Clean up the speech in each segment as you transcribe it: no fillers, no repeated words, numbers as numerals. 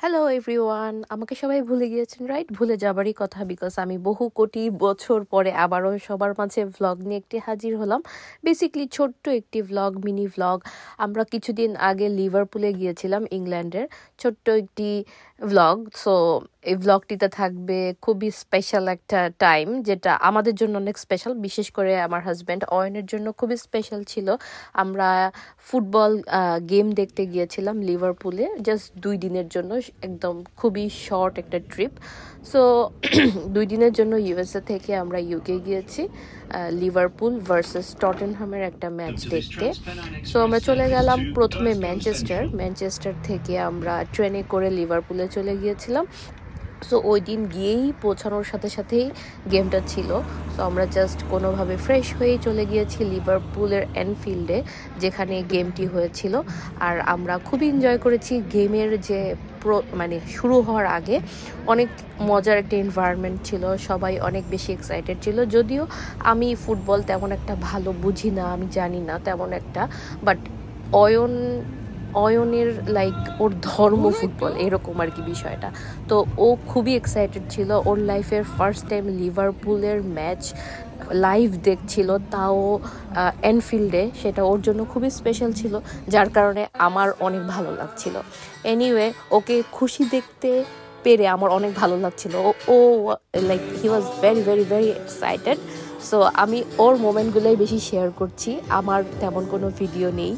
Hello everyone, আমাকে সবাই ভুলে গিয়েছেন, রাইট? ভুলে যাবারই কথা, বিকজ আমি বহু কোটি বছর পরে আবারও সবার মাঝে ভ্লগ নিয়ে একটি হাজির হলাম। বেসিকলি ছোট্ট একটি ভ্লগ, মিনি ভ্লগ। আমরা কিছুদিন আগে লিভারপুলে গিয়েছিলাম, ইংল্যান্ডের। ছোট্ট একটি ভ্লগ। সো এই ভ্লগটিতে থাকবে খুবই স্পেশাল একটা টাইম, যেটা আমাদের জন্য অনেক স্পেশাল, বিশেষ করে আমার হাজব্যান্ড অয়নের জন্য খুবই স্পেশাল ছিল। আমরা ফুটবল গেম দেখতে গিয়েছিলাম লিভারপুলে, জাস্ট 2 দিনের জন্য, একদম খুবই শর্ট একটা ট্রিপ। সো 2 দিনের জন্য ইউএসএ থেকে আমরা ইউকে গিয়েছি লিভারপুল ভার্সেস টটেনহামের একটা ম্যাচ দেখতে। সো আমরা চলে গেলাম প্রথমে ম্যানচেস্টার থেকে আমরা ট্রেনে করে লিভারপুলে চলে গিয়েছিলাম। সো ওই দিন গিয়েই পৌঁছানোর সাথে সাথেই গেমটা ছিল। সো আমরা জাস্ট কোনোভাবে ফ্রেশ হয়েই চলে গিয়েছি লিভারপুলের অ্যানফিল্ডে, যেখানে গেমটি হয়েছিল। আর আমরা খুবই এনজয় করেছি। গেমের যে শুরু হওয়ার আগে অনেক মজার একটা এনভায়রনমেন্ট ছিল, সবাই অনেক বেশি এক্সাইটেড ছিল। যদিও আমি ফুটবল তেমন একটা ভালো বুঝি না, আমি জানি না তেমন একটা, বাট অয়নের ওর ধর্ম ফুটবল, এরকম আর কি বিষয়টা। তো ও খুবই এক্সাইটেড ছিল, ওর লাইফের ফার্স্ট টাইম লিভারপুলের ম্যাচ লাইভ দেখছিল, তাও অ্যানফিল্ডে। সেটা ওর জন্য খুবই স্পেশাল ছিল, যার কারণে আমার অনেক ভালো লাগছিল। এনিওয়ে, ওকে খুশি দেখতে পেরে আমার অনেক ভালো লাগছিল। ও he was very very very excited. So আমি ওর মোমেন্টগুলোই বেশি শেয়ার করছি, আমার তেমন কোনো ভিডিও নেই,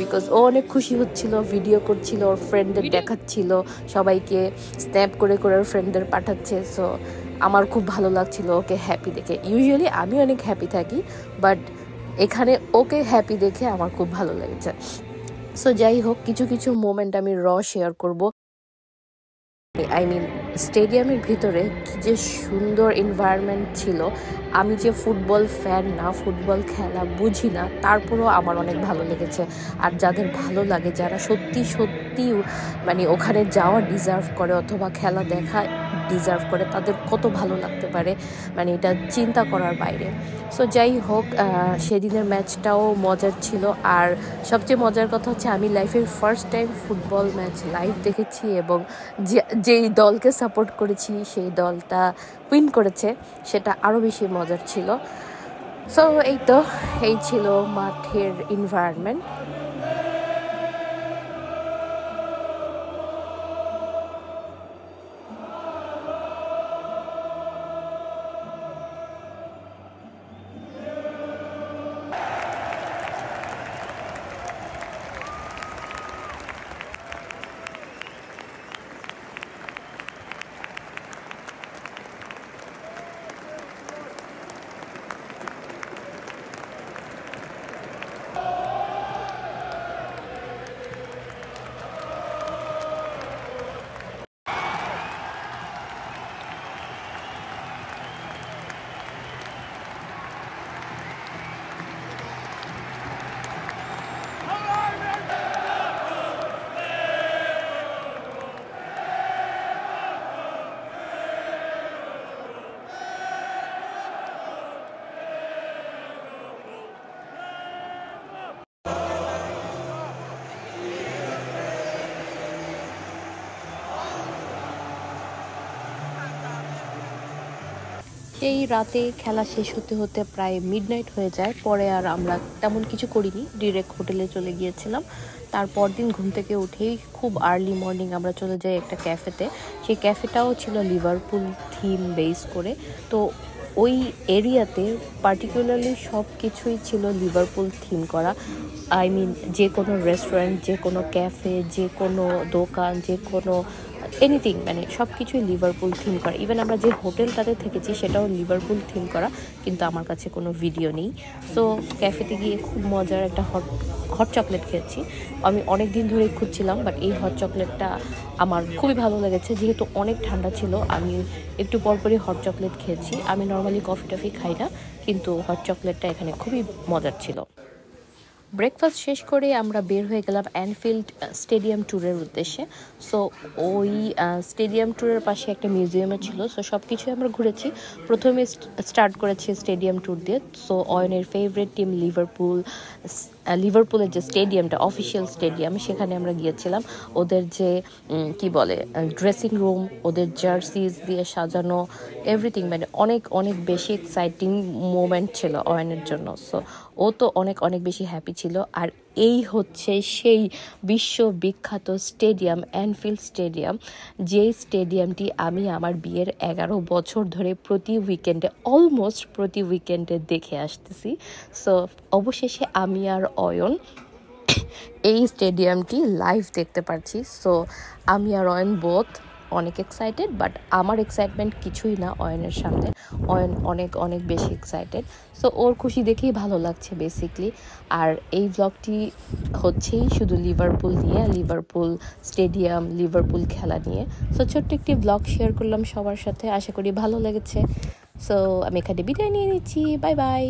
বিকজ ও অনেক খুশি হচ্ছিল, ভিডিও করছিল, ওর ফ্রেন্ডদের দেখাচ্ছিল, সবাইকে স্ন্যাপ করে করে ওর ফ্রেন্ডদের পাঠাচ্ছে। সো আমার খুব ভালো লাগছিল ওকে হ্যাপি দেখে। ইউজুয়ালি আমি অনেক হ্যাপি থাকি, বাট এখানে ওকে হ্যাপি দেখে আমার খুব ভালো লেগেছে। সো যাই হোক, কিছু কিছু মোমেন্ট আমি শেয়ার করব। স্টেডিয়ামের ভিতরে কি যে সুন্দর এনভায়রনমেন্ট ছিল। আমি যে ফুটবল ফ্যান না, ফুটবল খেলা বুঝি না, তারপরেও আমার অনেক ভালো লেগেছে। আর যাদের ভালো লাগে, যারা সত্যি সত্যি ওখানে যাওয়া ডিজার্ভ করে অথবা খেলা দেখা ডিজার্ভ করে, তাদের কত ভালো লাগতে পারে, এটা চিন্তা করার বাইরে। সো যাই হোক, সেদিনের ম্যাচটাও মজার ছিল। আর সবচেয়ে মজার কথা হচ্ছে, আমি লাইফের first time football match live দেখেছি, এবং যেই দলকে সাপোর্ট করেছি সেই দলটা উইন করেছে, সেটা আরও বেশি মজার ছিল। সো এই ছিল মাঠের এনভায়রনমেন্ট। সেই রাতে খেলা শেষ হতে হতে প্রায় মিডনাইট হয়ে যায়। পরে আর আমরা তেমন কিছু করিনি, ডিরেক্ট হোটেলে চলে গিয়েছিলাম। তারপর দিন ঘুম থেকে উঠেই খুব আর্লি মর্নিং আমরা চলে যাই একটা ক্যাফেতে। সেই ক্যাফেটাও ছিল লিভারপুল থিম বেস করে। তো ওই এরিয়াতে পার্টিকুলারলি সব কিছুই ছিল লিভারপুল থিম করা। যে কোনো রেস্টুরেন্ট, যে কোনো ক্যাফে, যে কোনো দোকান, যে কোনো এনিথিং, সব কিছুই লিভারপুল থিম করা। ইভেন আমরা যে হোটেলটাতে থেকেছি সেটাও লিভারপুল থিম করা, কিন্তু আমার কাছে কোনো ভিডিও নেই। সো ক্যাফেতে গিয়ে খুব মজার একটা হট চকলেট খেয়েছি। আমি অনেক দিন ধরেই খুঁজছিলাম, বাট এই হট চকলেটটা আমার খুবই ভালো লেগেছে। যেহেতু অনেক ঠান্ডা ছিল, আমি একটু পরপরই হট চকলেট খেয়েছি। আমি নর্মালি কফি টফি খাই না, কিন্তু হট চকলেটটা এখানে খুবই মজার ছিল। ব্রেকফাস্ট শেষ করে আমরা বের হয়ে গেলাম অ্যানফিল্ড স্টেডিয়াম ট্যুরের উদ্দেশ্যে। সো ওই স্টেডিয়াম ট্যুরের পাশে একটা মিউজিয়ামও ছিল। সো সব কিছুই আমরা ঘুরেছি। প্রথমে স্টার্ট করেছি স্টেডিয়াম ট্যুর দিয়ে। সো অয়নের ফেভারিট টিম লিভারপুলের যে স্টেডিয়ামটা, অফিসিয়াল স্টেডিয়াম, সেখানে আমরা গিয়েছিলাম। ওদের যে কি বলে ড্রেসিং রুম, ওদের জার্সিজ দিয়ে সাজানো, এভরিথিং, মানে অনেক অনেক বেশি এক্সাইটিং মোমেন্ট ছিল অয়নের জন্য। সো ও তো অনেক অনেক বেশি হ্যাপি ছিল। আর এই হচ্ছে সেই বিশ্ববিখ্যাত স্টেডিয়াম, অ্যানফিল্ড স্টেডিয়াম, যেই স্টেডিয়ামটি আমি আমার বিয়ের 11 বছর ধরে অলমোস্ট প্রতি উইকেন্ডে দেখে আসতেছি। সো অবশেষে আমি আর অয়ন এই স্টেডিয়ামটি লাইভ দেখতে পারছি। সো আমি আর অয়ন বোথ অনেক এক্সাইটেড, বাট আমার এক্সাইটমেন্ট কিছুই না অয়নের সামনে। অয়ন অনেক অনেক বেশি এক্সাইটেড। সো ওর খুশি দেখেই ভালো লাগছে বেসিকলি। আর এই ব্লগটি হচ্ছেই শুধু লিভারপুল নিয়ে, লিভারপুল স্টেডিয়াম, লিভারপুল খেলা নিয়ে। সো ছোট্ট একটি ব্লগ শেয়ার করলাম সবার সাথে, আশা করি ভালো লেগেছে। সো আমি এখানে বিদায় নিয়ে নিচ্ছি, বাই বাই।